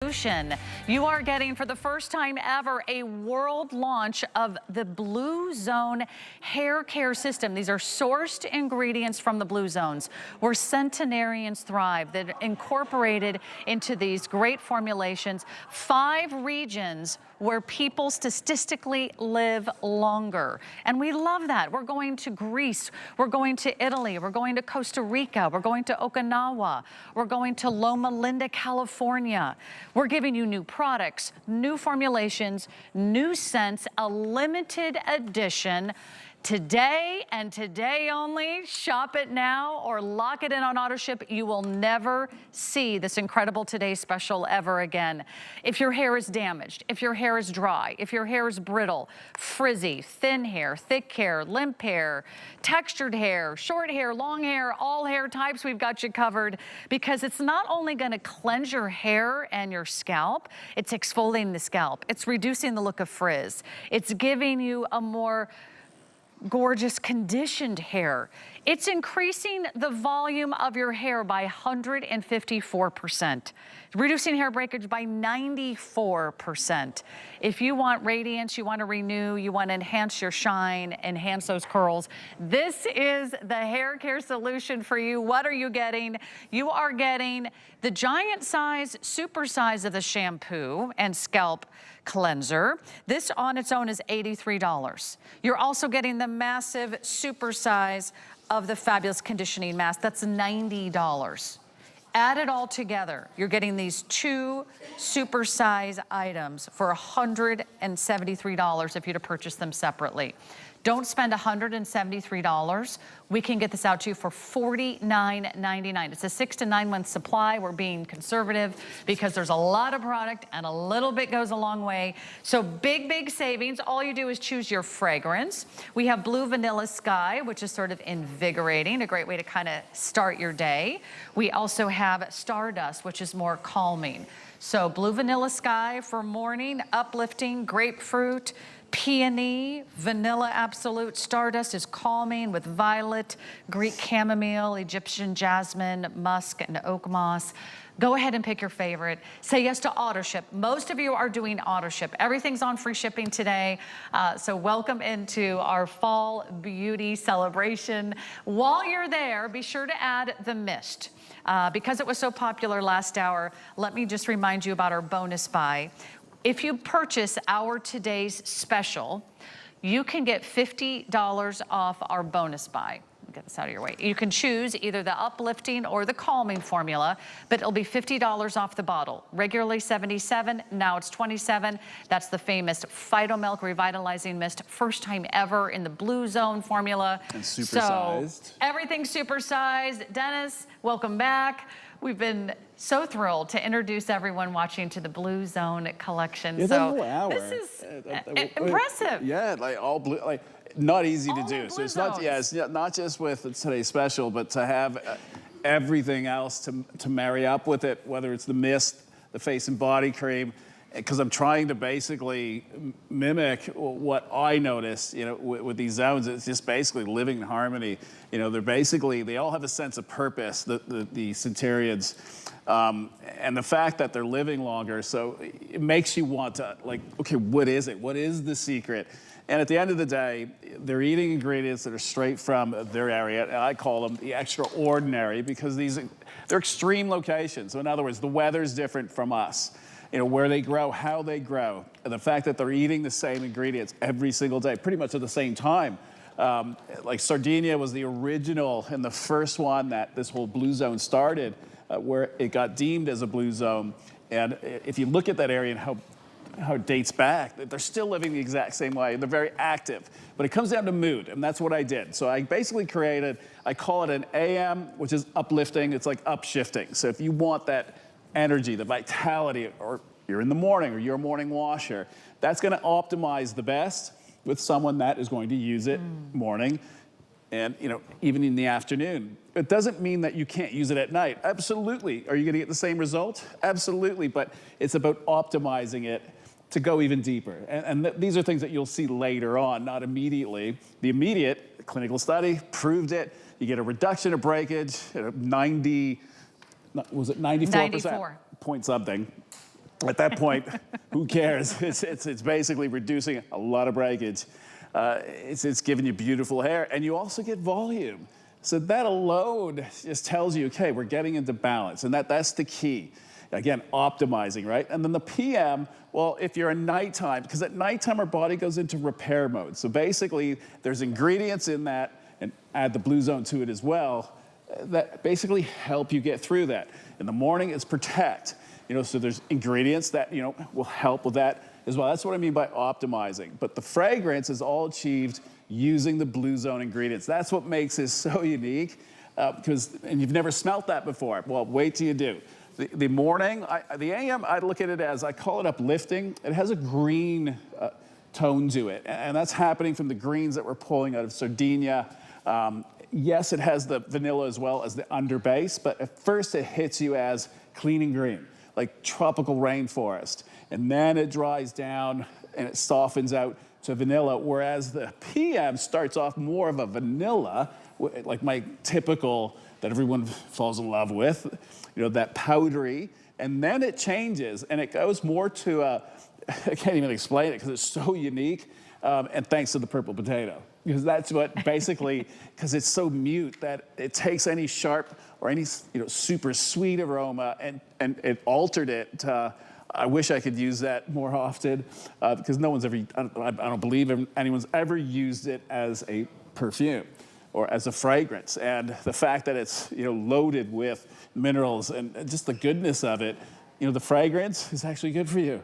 You are getting, for the first time ever, a world launch of the Blue Zone hair care system. These are sourced ingredients from the Blue Zones, where centenarians thrive, that are incorporated into these great formulations. 5 regions where people statistically live longer. And we love that. We're going to Greece, we're going to Italy, we're going to Costa Rica, we're going to Okinawa, we're going to Loma Linda, California. We're giving you new products, new formulations, new scents, a limited edition. Today and today only. Shop it now or lock it in on auto ship. You will never see this incredible Today Special ever again. If your hair is damaged, if your hair is dry, if your hair is brittle, frizzy, thin hair, thick hair, limp hair, textured hair, short hair, long hair, all hair types, we've got you covered, because it's not only going to cleanse your hair and your scalp, it's exfoliating the scalp. It's reducing the look of frizz. It's giving you a more gorgeous conditioned hair. It's increasing the volume of your hair by 154%, reducing hair breakage by 94%. If you want radiance, you want to renew, you want to enhance your shine, enhance those curls, this is the hair care solution for you. What are you getting? You are getting the giant size, super size of the shampoo and scalp cleanser. This on its own is $83. You're also getting the massive super size of the fabulous conditioning mask. That's $90. Add it all together, you're getting these 2 super size items for $173 if you to purchase them separately. Don't spend $173. We can get this out to you for $49.99. It's a 6 to 9 month supply. We're being conservative because there's a lot of product and a little bit goes a long way. So big, big savings. All you do is choose your fragrance. We have Blue Vanilla Sky, which is sort of invigorating, a great way to kind of start your day. We also have Stardust, which is more calming. So Blue Vanilla Sky for morning, uplifting, grapefruit, peony, vanilla absolute. Stardust is calming with violet, Greek chamomile, Egyptian jasmine, musk, and oak moss. Go ahead and pick your favorite. Say yes to auto ship. Most of you are doing auto ship. Everything's on free shipping today. So welcome into our fall beauty celebration. While you're there, be sure to add the mist. Because it was so popular last hour, let me just remind you about our bonus buy. If you purchase our today's special, you can get $50 off our bonus buy. Get this out of your way. You can choose either the uplifting or the calming formula, but it'll be $50 off the bottle. Regularly $77, now it's $27. That's the famous Phytomilk Revitalizing Mist, first time ever in the Blue Zone formula. And supersized. So everything's supersized. Dennis, welcome back. We've been so thrilled to introduce everyone watching to the Blue Zone collection. Yeah, so the whole hour. This is impressive. Yeah, like all blue, like not easy to All do. the So Blue it's not, Zones. yeah, it's not just with today's special, but to have everything else to marry up with it, whether it's the mist, the face and body cream, because I'm trying to basically mimic what I noticed, you know, with these zones. It's just basically living in harmony. You know, they all have a sense of purpose, the centurions. And the fact that they're living longer, so it makes you want to, like, okay, what is it? What is the secret? And at the end of the day, they're eating ingredients that are straight from their area. And I call them the extraordinary because they're extreme locations. So in other words, the weather's different from us. You know, where they grow, how they grow, and the fact that they're eating the same ingredients every single day, pretty much at the same time. Like Sardinia was the original and the first one that this whole Blue Zone started, where it got deemed as a Blue Zone. And if you look at that area and how it dates back, they're still living the exact same way. They're very active, but it comes down to mood, and that's what I did. So I basically created, I call it an AM, which is uplifting. It's like upshifting. So if you want that energy, the vitality, or you're in the morning or you're a morning washer, that's going to optimize the best with someone that is going to use it morning and, you know, even in the afternoon. It doesn't mean that you can't use it at night. Absolutely. Are you going to get the same result? Absolutely. But it's about optimizing it to go even deeper. And these are things that you'll see later on, not immediately. The immediate clinical study proved it. You get a reduction of breakage at 90, was it 94%? 94. Point something. At that point, who cares? It's basically reducing a lot of breakage. It's giving you beautiful hair, and you also get volume. So that alone just tells you, okay, we're getting into balance, and that's the key. Again, optimizing, right? And then the PM, well, if you're a nighttime, because at nighttime our body goes into repair mode. So basically, there's ingredients in that, and add the blue zone to it as well, that basically help you get through that. In the morning, it's protect. So there's ingredients that, will help with that as well. That's what I mean by optimizing. But the fragrance is all achieved using the blue zone ingredients. That's what makes it so unique, and you've never smelt that before. Well, wait till you do. The morning, the AM, I look at it as, I call it uplifting. It has a green tone to it, and that's happening from the greens that we're pulling out of Sardinia. Yes, it has the vanilla as well as the underbase, but at first it hits you as clean and green, like tropical rainforest. And then it dries down and it softens out to vanilla, whereas the PM starts off more of a vanilla, like my typical that everyone falls in love with, that powdery, and then it changes and it goes more to I can't even explain it because it's so unique, and thanks to the purple potato. Because that's what basically, because it's so mute that it takes any sharp or any super sweet aroma and it altered it. I wish I could use that more often, because no one's ever, I don't believe anyone's ever used it as a perfume or as a fragrance. And the fact that it's loaded with minerals and just the goodness of it, the fragrance is actually good for you.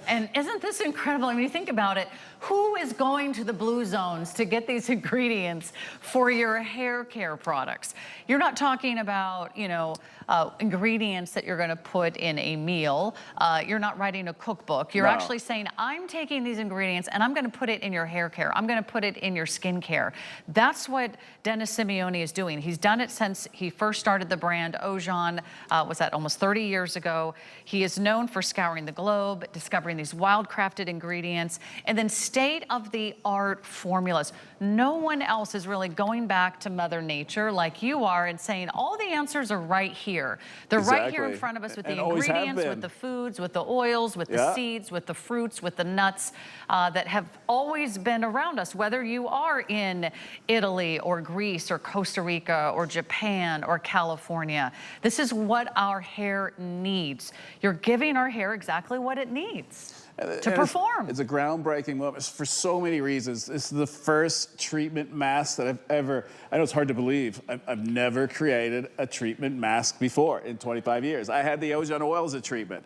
And isn't this incredible? I mean, you think about it, who is going to the blue zones to get these ingredients for your hair care products? You're not talking about, ingredients that you're gonna put in a meal. You're not writing a cookbook. You're actually saying, I'm taking these ingredients and I'm gonna put it in your hair care. I'm gonna put it in your skin care. That's what Dennis Simeone is doing. He's done it since he first started the brand. Ojon, was that almost 30 years ago. He is known for scouring the globe, discovering these wild-crafted ingredients, and then state-of-the-art formulas. No one else is really going back to Mother Nature like you are and saying, all the answers are right here. They're right here in front of us with the ingredients, with the foods, with the oils, with the seeds, with the fruits, with the nuts that have always been around us, whether you are in Italy or Greece or Costa Rica or Japan or California. This is what our hair needs. You're giving our hair exactly what it needs to perform. It's a groundbreaking moment for so many reasons. This is the first treatment mask that I've ever, I know it's hard to believe, I've never created a treatment mask before in 25 years. I had the Ojon oil as a treatment.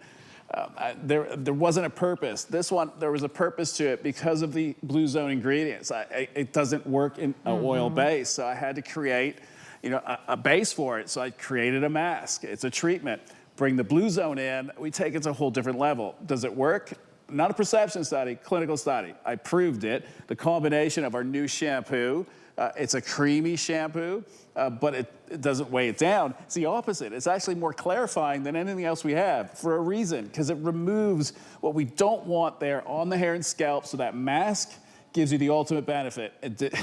There wasn't a purpose. This one, there was a purpose to it because of the blue zone ingredients. It doesn't work in an oil base, so I had to create a base for it. So I created a mask. It's a treatment. Bring the blue zone in, we take it to a whole different level. Does it work? Not a perception study, clinical study. I proved it. The combination of our new shampoo, it's a creamy shampoo, but it doesn't weigh it down. It's the opposite. It's actually more clarifying than anything else we have for a reason, because it removes what we don't want there on the hair and scalp, so that mask gives you the ultimate benefit.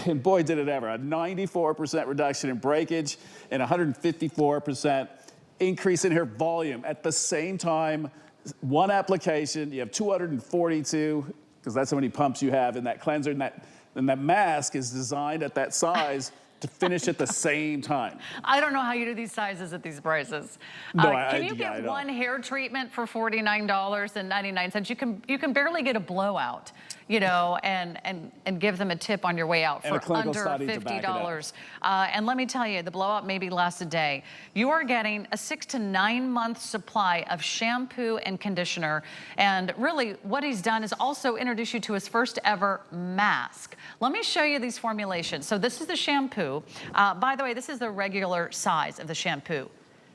And boy, did it ever. A 94% reduction in breakage and 154% increase in hair volume. At the same time, one application, you have 242, because that's how many pumps you have in that cleanser, and that mask is designed at that size to finish at the same time. I don't know how you do these sizes at these prices. No, can you get one hair treatment for $49.99? You can barely get a blowout, and give them a tip on your way out for under $50. And let me tell you, the blowout maybe lasts a day. You are getting a 6 to 9 month supply of shampoo and conditioner. And really, what he's done is also introduce you to his first ever mask. Let me show you these formulations. So this is the shampoo. By the way, this is the regular size of the shampoo.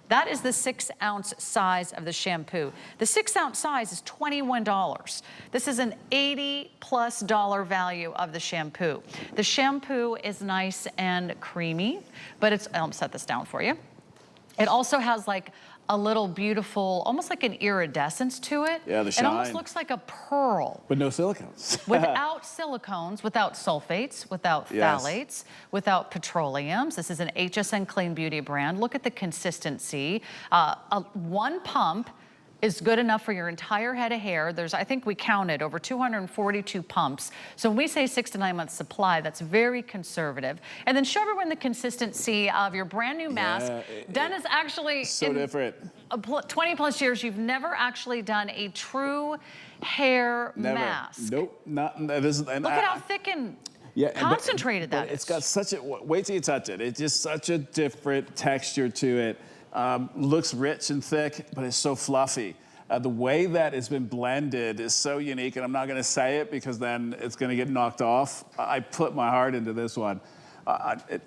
That is the 6-ounce size of the shampoo. The 6-ounce size is $21. This is an $80+ value of the shampoo. The shampoo is nice and creamy, but I'll set this down for you. It also has like a little beautiful, almost like an iridescence to it. Yeah, the shine. It almost looks like a pearl. But no silicones. Without silicones, without sulfates, without phthalates, without petroleums. This is an HSN Clean Beauty brand. Look at the consistency. One pump is good enough for your entire head of hair. There's, I think we counted, over 242 pumps. So when we say 6 to 9 months supply, that's very conservative. And then show everyone the consistency of your brand new mask. Done is actually so different. 20 plus years, you've never actually done a true hair mask. Nope, not this. Look at how thick and concentrated that is. It's got such a, wait till you touch it. It's just such a different texture to it. Looks rich and thick, but it's so fluffy. The way that it's been blended is so unique, and I'm not gonna say it because then it's gonna get knocked off. I put my heart into this one.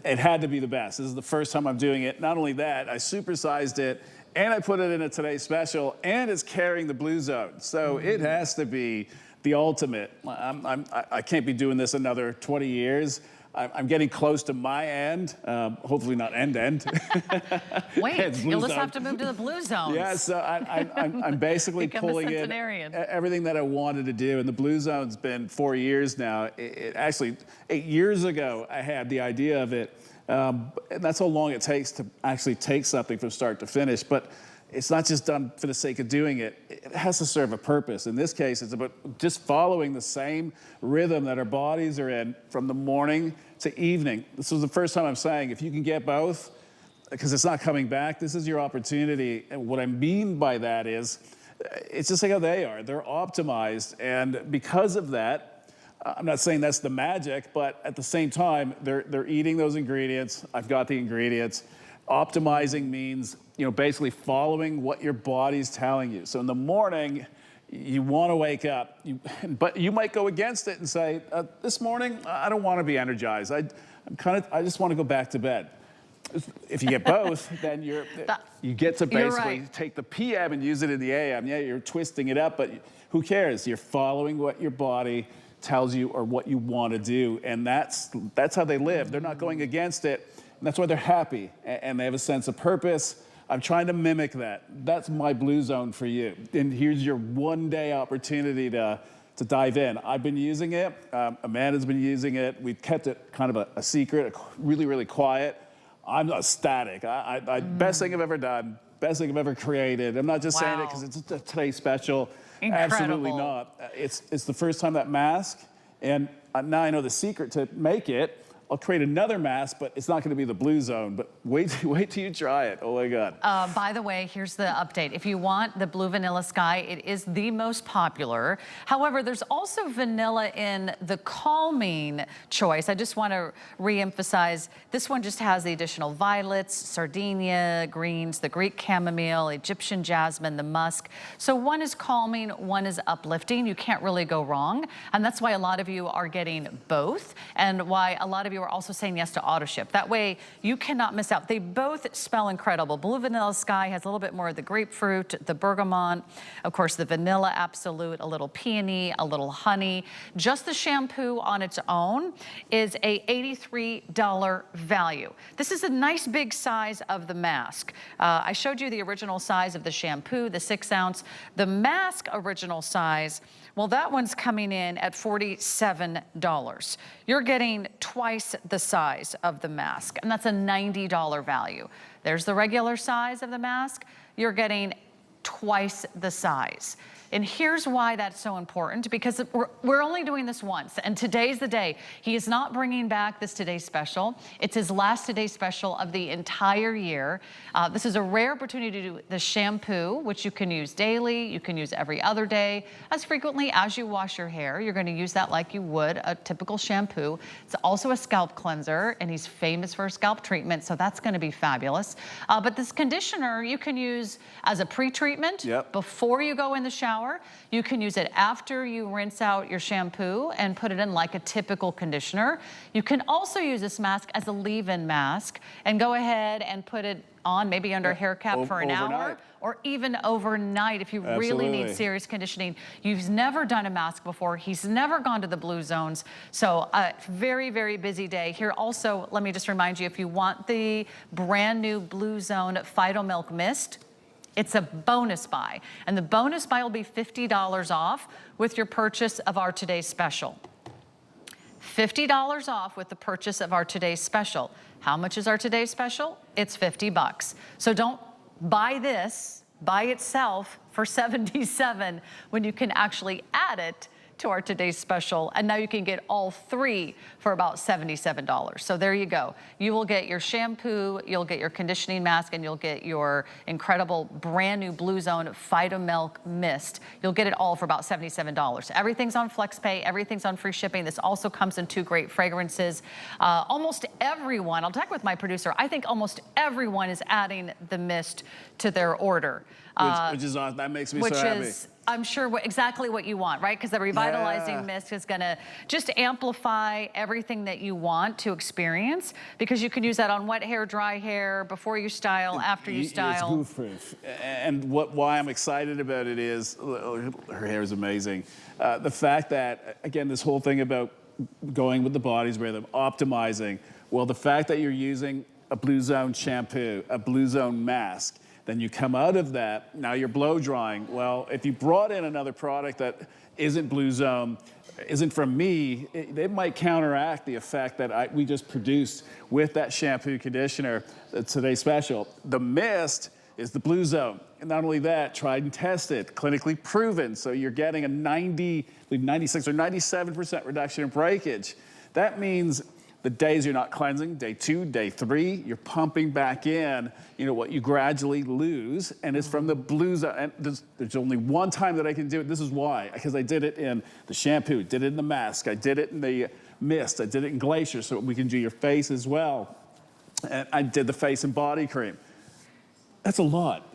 It had to be the best. This is the first time I'm doing it. Not only that, I supersized it, and I put it in a Today Special, and it's carrying the blue zone. So it has to be the ultimate. I can't be doing this another 20 years. I'm getting close to my end, hopefully not end. Wait, you'll just have to move to the blue zones. Yeah, so I'm basically pulling in everything that I wanted to do, and the blue zone's been 4 years now. Actually, 8 years ago, I had the idea of it, and that's how long it takes to actually take something from start to finish. But it's not just done for the sake of doing it. It has to serve a purpose. In this case, it's about just following the same rhythm that our bodies are in from the morning to evening. This was the first time I'm saying, if you can get both, because it's not coming back, this is your opportunity. And what I mean by that is, it's just like how they are. They're optimized. And because of that, I'm not saying that's the magic, but at the same time, they're eating those ingredients. I've got the ingredients. Optimizing means, basically following what your body's telling you. So in the morning, you want to wake up, but you might go against it and say, this morning, I don't want to be energized. I just want to go back to bed. If you get both, then you get to basically take the PM and use it in the AM. Yeah, you're twisting it up, but who cares? You're following what your body tells you or what you want to do, and that's how they live. They're not going against it. And that's why they're happy, and they have a sense of purpose. I'm trying to mimic that. That's my blue zone for you. And here's your one-day opportunity to dive in. I've been using it. Amanda's been using it. We've kept it kind of a secret, really, really quiet. I'm ecstatic. Best thing I've ever done. Best thing I've ever created. I'm not just saying it because it's a Today Special. Incredible. Absolutely not. It's the first time that mask, and now I know the secret to make it. I'll create another mask, but it's not going to be the blue zone. But wait till you try it. Oh my God. By the way, here's the update. If you want the Blue Vanilla Sky, it is the most popular. However, there's also vanilla in the calming choice. I just want to re-emphasize, this one just has the additional violets, sardina greens, the Greek chamomile, Egyptian jasmine, the musk. So one is calming, one is uplifting. You can't really go wrong. And that's why a lot of you are getting both, and why a lot of you are also saying yes to auto ship. That way you cannot miss out. They both smell incredible. Blue Vanilla Sky has a little bit more of the grapefruit, the bergamot, of course the vanilla absolute, a little peony, a little honey. Just the shampoo on its own is a $83 value. This is a nice big size of the mask. I showed you the original size of the shampoo, the 6 ounce. The mask original size, well, that one's coming in at $47. You're getting twice the size of the mask, and that's a $90 value. There's the regular size of the mask. You're getting twice the size. And here's why that's so important, because we're only doing this once, and today's the day. He is not bringing back this Today Special. It's his last Today Special of the entire year. This is a rare opportunity to do the shampoo, which you can use daily, you can use every other day, as frequently as you wash your hair. You're gonna use that like you would a typical shampoo. It's also a scalp cleanser, and he's famous for scalp treatment, so that's gonna be fabulous. But this conditioner you can use as a pre-treatment before you go in the shower. You can use it after you rinse out your shampoo and put it in like a typical conditioner. You can also use this mask as a leave-in mask and go ahead and put it on maybe under a hair cap for an hour, or even overnight if you really need serious conditioning. You've never done a mask before. He's never gone to the blue zones. So very, very busy day. Here also, let me just remind you, if you want the brand new Blue Zone Phyto Milk Mist, it's a bonus buy, and the bonus buy will be $50 off with your purchase of our Today Special. $50 off with the purchase of our Today Special. How much is our Today Special? It's $50. So don't buy this by itself for $77 when you can actually add it to our today's special, and now you can get all three for about $77. So there you go. You will get your shampoo, you'll get your conditioning mask, and you'll get your incredible brand new Blue Zone Phyto Milk Mist. You'll get it all for about $77. Everything's on FlexPay, everything's on free shipping. This also comes in 2 great fragrances. Almost everyone, I'll check with my producer, I think almost everyone is adding the mist to their order. Which is awesome. That makes me so happy. I'm sure exactly what you want, right? Because the revitalizing mist is gonna just amplify everything that you want to experience, because you can use that on wet hair, dry hair, before you style, after you style. It's goof-proof. And why I'm excited about it is, her hair is amazing. The fact that, again, this whole thing about going with the body's rhythm, optimizing, well, the fact that you're using a Blue Zone shampoo, a Blue Zone mask, then you come out of that, now you're blow drying. Well, if you brought in another product that isn't Blue Zone, isn't from me, they might counteract the effect that we just produced with that shampoo conditioner, today's special. The mist is the Blue Zone. And not only that, tried and tested, clinically proven. So you're getting a 96 or 97% reduction in breakage. That means the days you're not cleansing, day 2, day 3, you're pumping back in, what you gradually lose, and it's from the Blue Zone. And there's only one time that I can do it. This is why, because I did it in the shampoo, did it in the mask, I did it in the mist, I did it in Glacier, so we can do your face as well. And I did the face and body cream. That's a lot.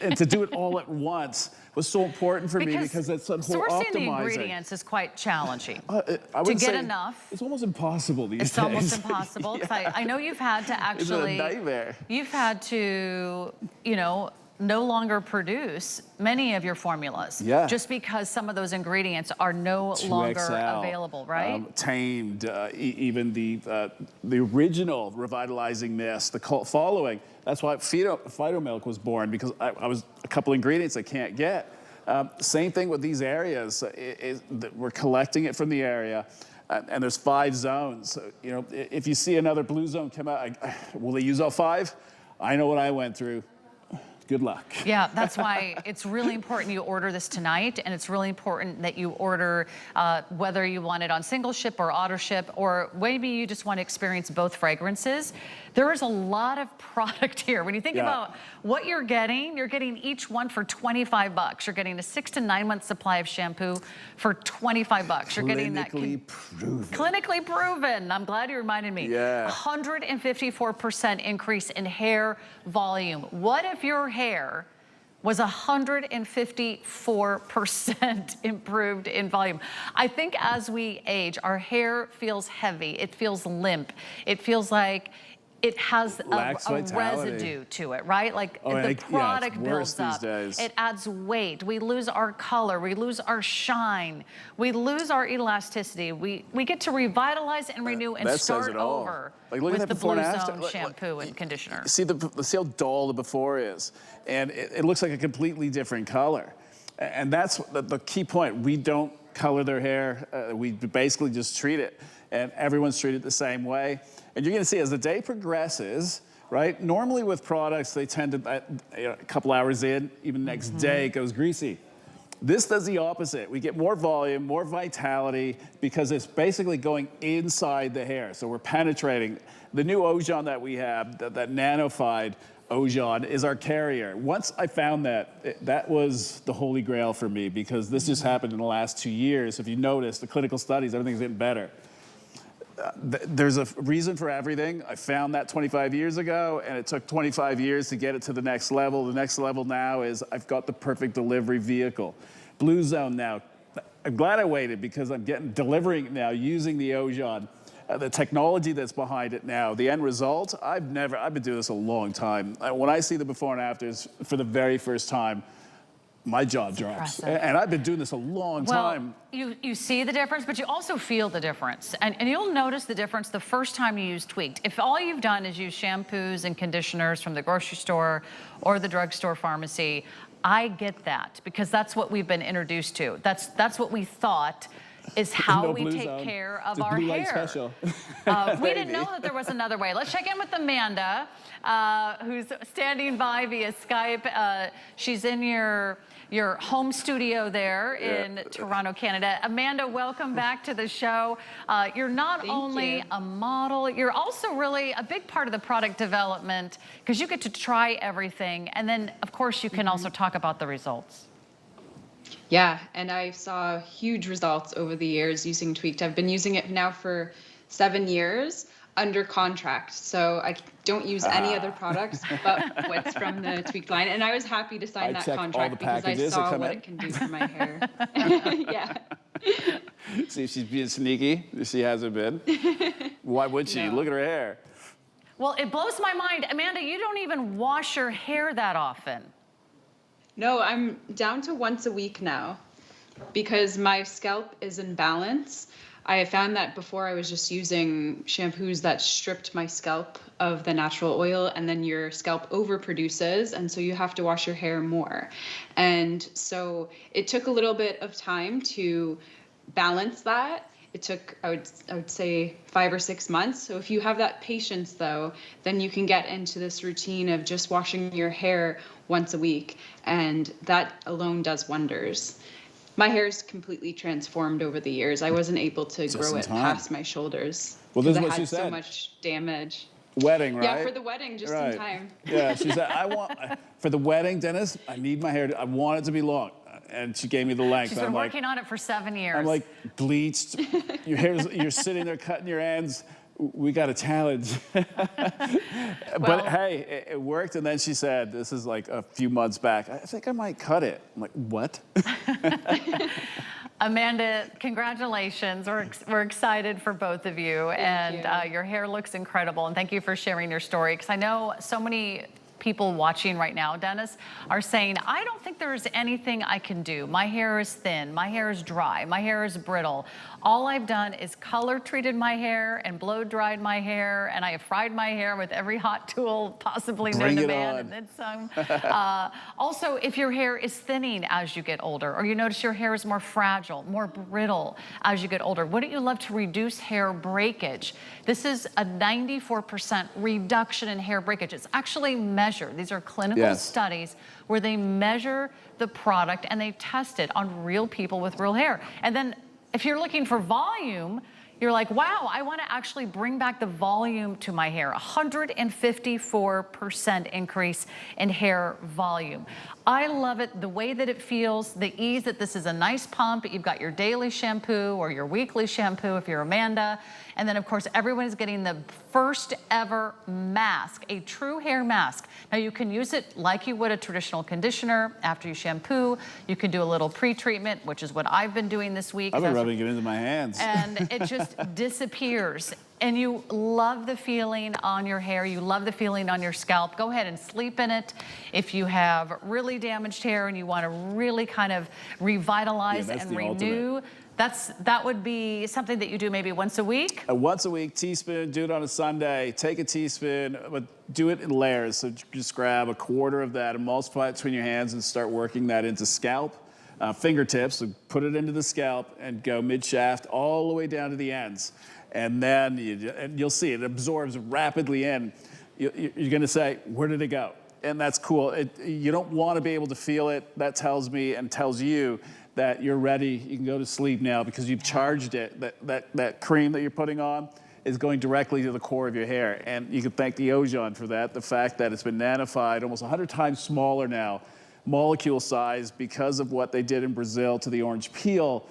And to do it all at once was so important for me, because that's some whole optimizing. Sourcing the ingredients is quite challenging. To get enough. It's almost impossible these days. It's almost impossible. Yeah. I know you've had to actually. It's a nightmare. You've had to, no longer produce many of your formulas. Yeah. Just because some of those ingredients are no longer available, right? Tamed, even the original revitalizing mist, the cult following. That's why Phyto Milk was born, because I was a couple ingredients I can't get. Same thing with these areas. We're collecting it from the area, and there's 5 zones. If you see another Blue Zone come out, will they use all 5? I know what I went through. Good luck. Yeah, that's why it's really important you order this tonight, and it's really important that you order whether you want it on single ship or auto ship, or maybe you just want to experience both fragrances. There is a lot of product here. When you think about what you're getting each one for $25. You're getting a 6 to 9 month supply of shampoo for $25. You're getting that clinically proven. I'm glad you reminded me. Yeah. 154% increase in hair volume. What if your hair was 154% improved in volume? I think as we age, our hair feels heavy. It feels limp. It feels like it has a residue to it, right? Like the product builds up. It adds weight. We lose our color. We lose our shine. We lose our elasticity. We get to revitalize and renew and start over with the Blue Zone shampoo and conditioner. See how dull the before is, and it looks like a completely different color. And that's the key point. We don't color their hair. We basically just treat it, and everyone's treated the same way. And you're gonna see as the day progresses, right? Normally with products, they tend to, a couple hours in, even next day, it goes greasy. This does the opposite. We get more volume, more vitality, because it's basically going inside the hair. So we're penetrating. The new Ojon that we have, that nanofied Ojon, is our carrier. Once I found that was the holy grail for me, because this just happened in the last 2 years. If you notice, the clinical studies, everything's getting better. There's a reason for everything. I found that 25 years ago, and it took 25 years to get it to the next level. The next level now is I've got the perfect delivery vehicle. Blue Zone now. I'm glad I waited, because I'm delivering now using the Ojon. The technology that's behind it now, the end result, I've been doing this a long time. When I see the before and afters for the very first time, my jaw drops. And I've been doing this a long time. You see the difference, but you also feel the difference. And you'll notice the difference the first time you use Tweaked. If all you've done is use shampoos and conditioners from the grocery store or the drugstore pharmacy, I get that, because that's what we've been introduced to. That's what we thought is how No we blue take zone. care of It's a our blue light hair. special. We didn't know that there was another way. Let's check in with Amanda, who's standing by via Skype. She's in your home studio there in Toronto, Canada. Amanda, welcome back to the show. You're not only a model, you're also really a big part of the product development because you get to try everything. And then, of course, you can also talk about the results. Yeah, and I saw huge results over the years using Tweaked. I've been using it now for 7 years under contract. So I don't use any other products but what's from the Tweaked line. And I was happy to sign that check all contract the because I packages that saw come what in. it can do for my hair. Yeah. See if she's being sneaky. She hasn't been. Why would she? No. Look at her hair. Well, it blows my mind. Amanda, you don't even wash your hair that often. No, I'm down to once a week now because my scalp is in balance. I found that before I was just using shampoos that stripped my scalp of the natural oil, and then your scalp overproduces, and so you have to wash your hair more. And so it took a little bit of time to balance that. It took, I would say, 5 or 6 months. So if you have that patience, though, then you can get into this routine of just washing your hair once a week, and that alone does wonders. My hair is completely transformed over the years. I wasn't able to grow it past my shoulders Well, this because is I what she had so said. much damage. Wedding, right? Yeah, for the wedding, just in time. Yeah, she said, for the wedding, Dennis, I need my hair, I want it to be long. And she gave me the length. She's been working on it for 7 years. I'm like, bleached, your hair's, you're sitting there cutting your ends. We got a challenge. But hey, it worked. And then she said, this is like a few months back, I think I might cut it. I'm like, what? Amanda, congratulations. We're excited for both of you. Thank you. Your hair looks incredible. And thank you for sharing your story. Because I know so many people watching right now, Dennis, are saying, I don't think there's anything I can do. My hair is thin, my hair is dry, my hair is brittle. All I've done is color treated my hair and blow dried my hair, and I have fried my hair with every hot tool possibly known to man. And then some. Also, if your hair is thinning as you get older, or you notice your hair is more fragile, more brittle as you get older, wouldn't you love to reduce hair breakage? This is a 94% reduction in hair breakage. It's actually measured. These are clinical studies where they measure the product and they test it on real people with real hair. And then if you're looking for volume, you're like, wow, I want to actually bring back the volume to my hair. 154% increase in hair volume. I love it, the way that it feels, the ease that this is a nice pump. You've got your daily shampoo or your weekly shampoo if you're Amanda. And then, of course, everyone is getting the first ever mask, a true hair mask. Now, you can use it like you would a traditional conditioner after you shampoo. You can do a little pre-treatment, which is what I've been doing this week. I've been rubbing it into my hands. And it just disappears. And you love the feeling on your hair. You love the feeling on your scalp. Go ahead and sleep in it. If you have really damaged hair and you want to really kind of revitalize and renew, that would be something that you do maybe once a week? Once a week, teaspoon, do it on a Sunday. Take a teaspoon, but do it in layers. So just grab a quarter of that and multiply it between your hands and start working that into scalp. Fingertips, so put it into the scalp and go mid-shaft all the way down to the ends. And then you'll see it absorbs rapidly in. You're gonna say, where did it go? And that's cool. You don't want to be able to feel it. That tells me and tells you that you're ready. You can go to sleep now because you've charged it. That cream that you're putting on is going directly to the core of your hair. And you can thank the Ojon for that. The fact that it's been nanofied, almost 100 times smaller now, molecule size, because of what they did in Brazil to the orange peel.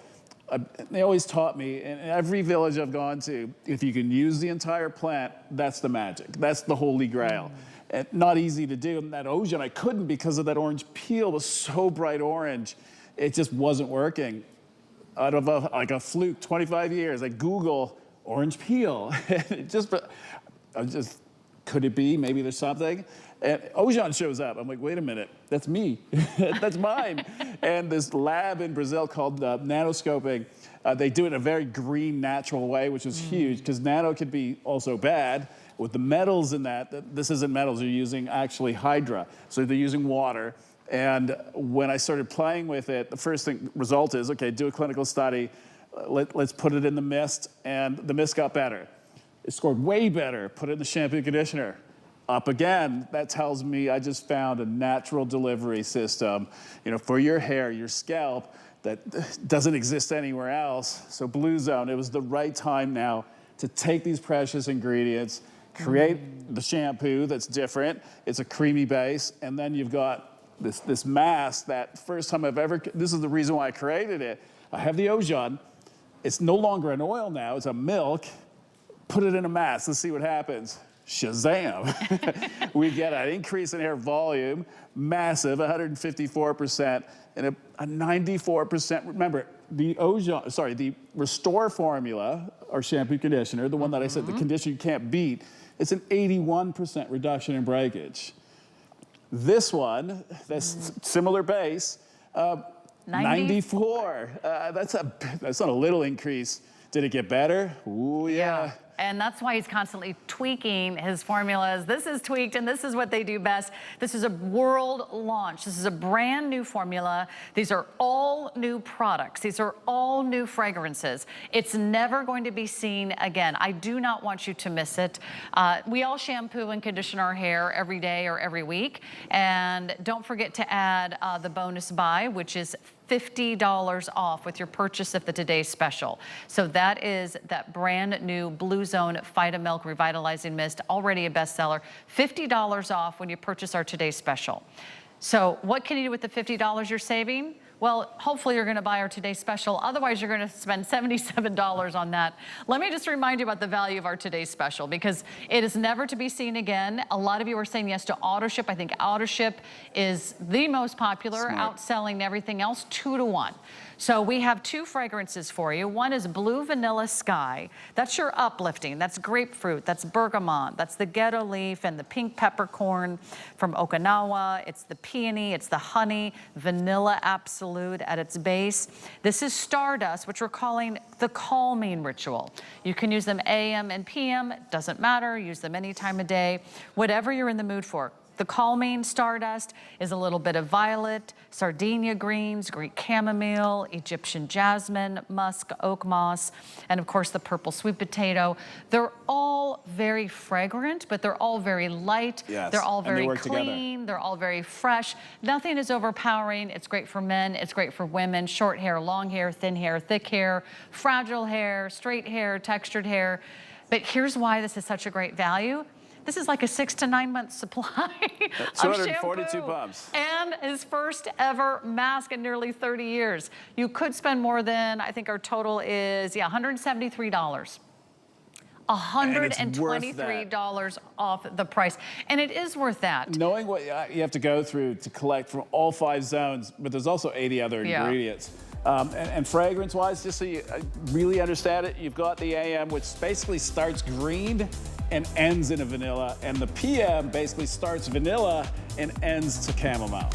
They always taught me, in every village I've gone to, if you can use the entire plant, that's the magic. That's the holy grail. And not easy to do. And that Ojon, I couldn't because of that orange peel was so bright orange. It just wasn't working. Out of like a fluke, 25 years, I Google orange peel. Could it be? Maybe there's something. And Ojon shows up. I'm like, wait a minute, that's me. That's mine. And this lab in Brazil called nanoscoping, they do it in a very green, natural way, which is huge, because nano could be also bad. With the metals in that, this isn't metals, you're using actually hydra. So they're using water. And when I started playing with it, the first result is, okay, do a clinical study. Let's put it in the mist, and the mist got better. It scored way better. Put it in the shampoo and conditioner. Up again. That tells me I just found a natural delivery system, for your hair, your scalp, that doesn't exist anywhere else. So Blue Zone, it was the right time now to take these precious ingredients, create the shampoo that's different. It's a creamy base, and then you've got this mask that first time I've ever, this is the reason why I created it. I have the Ojan. It's no longer an oil now, it's a milk. Put it in a mask, let's see what happens. Shazam. We get an increase in hair volume, massive, 154%, and a 94%. Remember, the Restore formula, our shampoo conditioner, the one that I said, the conditioner you can't beat, it's an 81% reduction in breakage. This one, this similar base, 94. That's not a little increase. Did it get better? Ooh, yeah. And that's why he's constantly tweaking his formulas. This is tweaked, and this is what they do best. This is a world launch. This is a brand new formula. These are all new products. These are all new fragrances. It's never going to be seen again. I do not want you to miss it. We all shampoo and condition our hair every day or every week. And don't forget to add the bonus buy, which is $50 off with your purchase of the Today's Special. So that is that brand new Blue Zone Phytomilk Revitalizing Mist, already a bestseller. $50 off when you purchase our Today's Special. So what can you do with the $50 you're saving? Well, hopefully you're gonna buy our Today's Special. Otherwise, you're gonna spend $77 on that. Let me just remind you about the value of our Today's Special, because it is never to be seen again. A lot of you are saying yes to auto ship. I think auto ship is the most popular, outselling everything else 2 to 1. So we have 2 fragrances for you. One is Blue Vanilla Sky. That's your uplifting. That's grapefruit, that's bergamot, that's the ghetto leaf and the pink peppercorn from Okinawa. It's the peony, it's the honey, vanilla absolute at its base. This is Stardust, which we're calling the calming ritual. You can use them AM and PM, doesn't matter. Use them any time of day, whatever you're in the mood for. The calming Stardust is a little bit of violet, sardina greens, Greek chamomile, Egyptian jasmine, musk, oak moss, and of course the purple sweet potato. They're all very fragrant, but they're all very light. Yes. They're all very clean. Together. They're all very fresh. Nothing is overpowering. It's great for men. It's great for women. Short hair, long hair, thin hair, thick hair, fragile hair, straight hair, textured hair. But here's why this is such a great value. This is like a 6 to 9 month supply of 242 shampoo pumps. and his first ever mask in nearly 30 years. You could spend more than, I think our total is, $173. $123 off the price. And it is worth that. Knowing what you have to go through to collect from all 5 zones, but there's also 80 other ingredients. And fragrance-wise, just so you really understand it, you've got the AM, which basically starts green and ends in a vanilla, and the PM basically starts vanilla and ends to chamomile.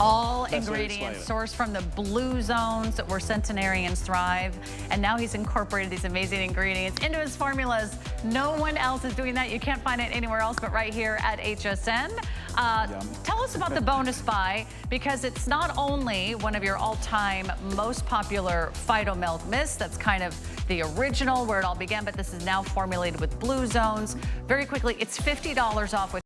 All ingredients sourced from the blue zones where centenarians thrive. And now he's incorporated these amazing ingredients into his formulas. No one else is doing that. You can't find it anywhere else but right here at HSN. Tell us about the bonus buy, because it's not only one of your all-time most popular Phytomilk mists, that's kind of the original where it all began, but this is now formulated with blue zones. Very quickly, it's $50 off with